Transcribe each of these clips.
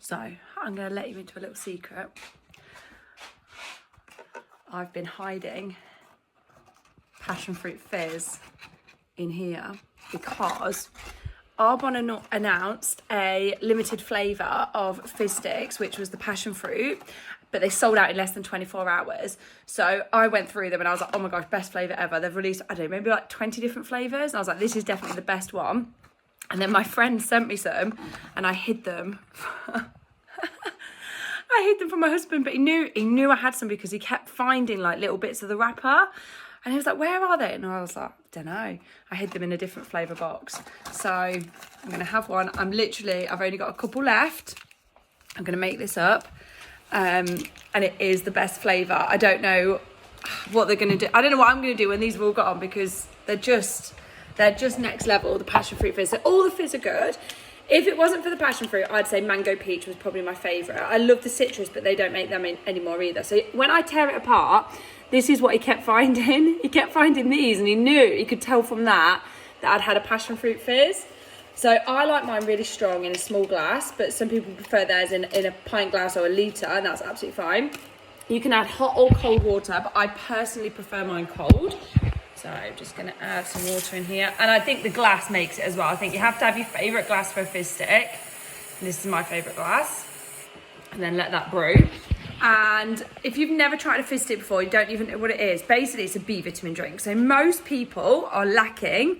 So I'm going to let you into a little secret. I've been hiding passion fruit fizz in here because Arbonne announced a limited flavour of Fizz Sticks, which was the passion fruit, but they sold out in less than 24 hours. So I went through them and I was like, oh my gosh, best flavour ever. They've released, I don't know, maybe like 20 different flavours. And I was like, this is definitely the best one. And then my friend sent me some and I hid them. I hid them from my husband, but he knew I had some because he kept finding like little bits of the wrapper. And he was like, where are they? And I was like, don't know. I hid them in a different flavour box. So I'm going to have one. I've only got a couple left. I'm going to make this up. And it is the best flavour. I don't know what they're going to do. I don't know what I'm going to do when these have all got on because they're just next level, the passion fruit fizz. So all the fizz are good. If it wasn't for the passion fruit, I'd say mango peach was probably my favourite. I love the citrus, but they don't make them anymore either. So when I tear it apart, this is what he kept finding. He kept finding these and he could tell from that I'd had a passion fruit fizz. So I like mine really strong in a small glass, but some people prefer theirs in a pint glass or a litre, and that's absolutely fine. You can add hot or cold water, but I personally prefer mine cold. So I'm just going to add some water in here. And I think the glass makes it as well. I think you have to have your favourite glass for a Fizz Stick. And this is my favourite glass. And then let that brew. And if you've never tried a Fizz Stick before, you don't even know what it is. Basically, it's a B vitamin drink. So most people are lacking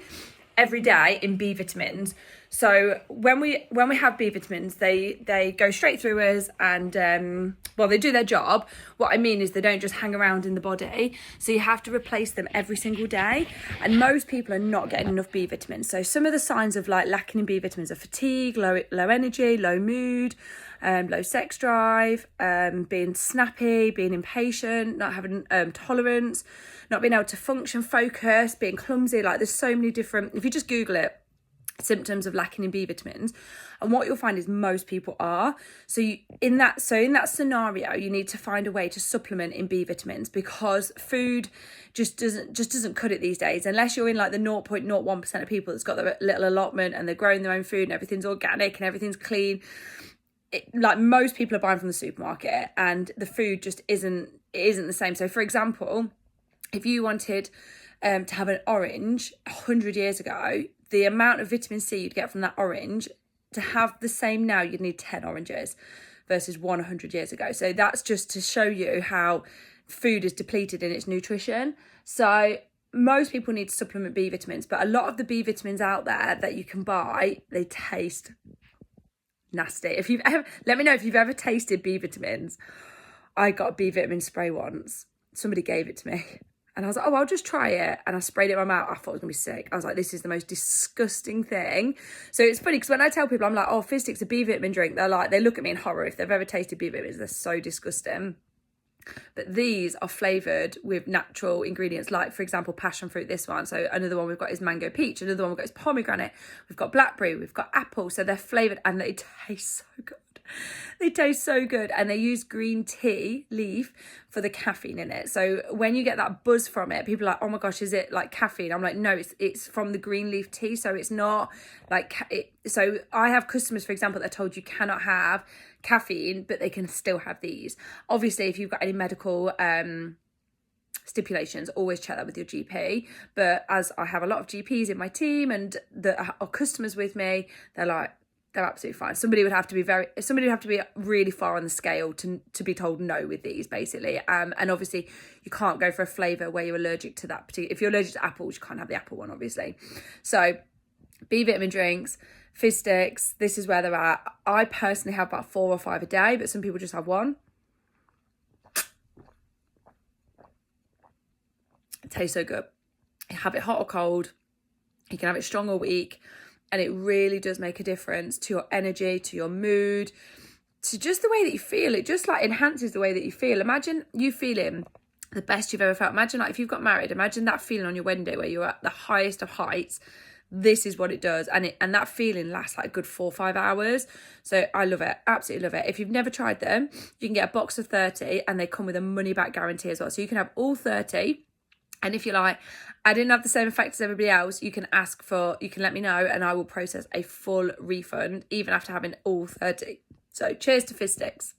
every day in B vitamins. So when we have B vitamins, they go straight through us and, they do their job. What I mean is they don't just hang around in the body. So you have to replace them every single day. And most people are not getting enough B vitamins. So some of the signs of like lacking in B vitamins are fatigue, low energy, low mood, low sex drive, being snappy, being impatient, not having tolerance, not being able to function, focus, being clumsy. Like there's so many different, if you just Google it, symptoms of lacking in B vitamins, and what you'll find is most people are. So in that scenario, you need to find a way to supplement in B vitamins because food just doesn't cut it these days, unless you're in like the 0.01% of people that's got their little allotment and they're growing their own food and everything's organic and everything's clean. Like most people are buying from the supermarket and the food just isn't the same. So for example, if you wanted to have an orange 100 years ago, the amount of vitamin C you'd get from that orange, to have the same now, you'd need 10 oranges versus 100 years ago. So that's just to show you how food is depleted in its nutrition. So most people need to supplement B vitamins, but a lot of the B vitamins out there that you can buy, they taste nasty. Let me know if you've ever tasted B vitamins. I got a B vitamin spray once. Somebody gave it to me. And I was like, oh, I'll just try it. And I sprayed it in my mouth. I thought it was going to be sick. I was like, this is the most disgusting thing. So it's funny because when I tell people, I'm like, oh, Fizz Stick's a B vitamin drink. They look at me in horror if they've ever tasted B vitamins. They're so disgusting. But these are flavoured with natural ingredients, like, for example, passion fruit, this one. So another one we've got is mango peach. Another one we've got is pomegranate. We've got blackberry. We've got apple. So they're flavoured and they taste so good. They taste so good, and they use green tea leaf for the caffeine in it. So when you get that buzz from it, people are like, oh my gosh, is it like caffeine? I'm like, no, it's from the green leaf tea. So it's not like so I have customers, for example, that are told you cannot have caffeine, but they can still have these. Obviously, if you've got any medical stipulations, always check that with your GP. But as I have a lot of GPs in my team and that are customers with me, they're absolutely fine. Somebody would have to be really far on the scale to be told no with these, basically. And obviously you can't go for a flavour where you're allergic to that particular. If you're allergic to apples, you can't have the apple one, obviously. So B vitamin drinks, Fizz Sticks, this is where they're at. I personally have about 4 or 5 a day, but some people just have one. It tastes so good. You have it hot or cold. You can have it strong or weak. And it really does make a difference to your energy, to your mood, to just the way that you feel. It just like enhances the way that you feel. Imagine you feeling the best you've ever felt. Imagine like if you've got married, imagine that feeling on your wedding day where you're at the highest of heights. This is what it does. And that feeling lasts like a good 4 or 5 hours. So I love it. Absolutely love it. If you've never tried them, you can get a box of 30 and they come with a money back guarantee as well. So you can have all 30. And if you're like, I didn't have the same effect as everybody else, you can let me know and I will process a full refund even after having all 30. So cheers to Fizz Sticks.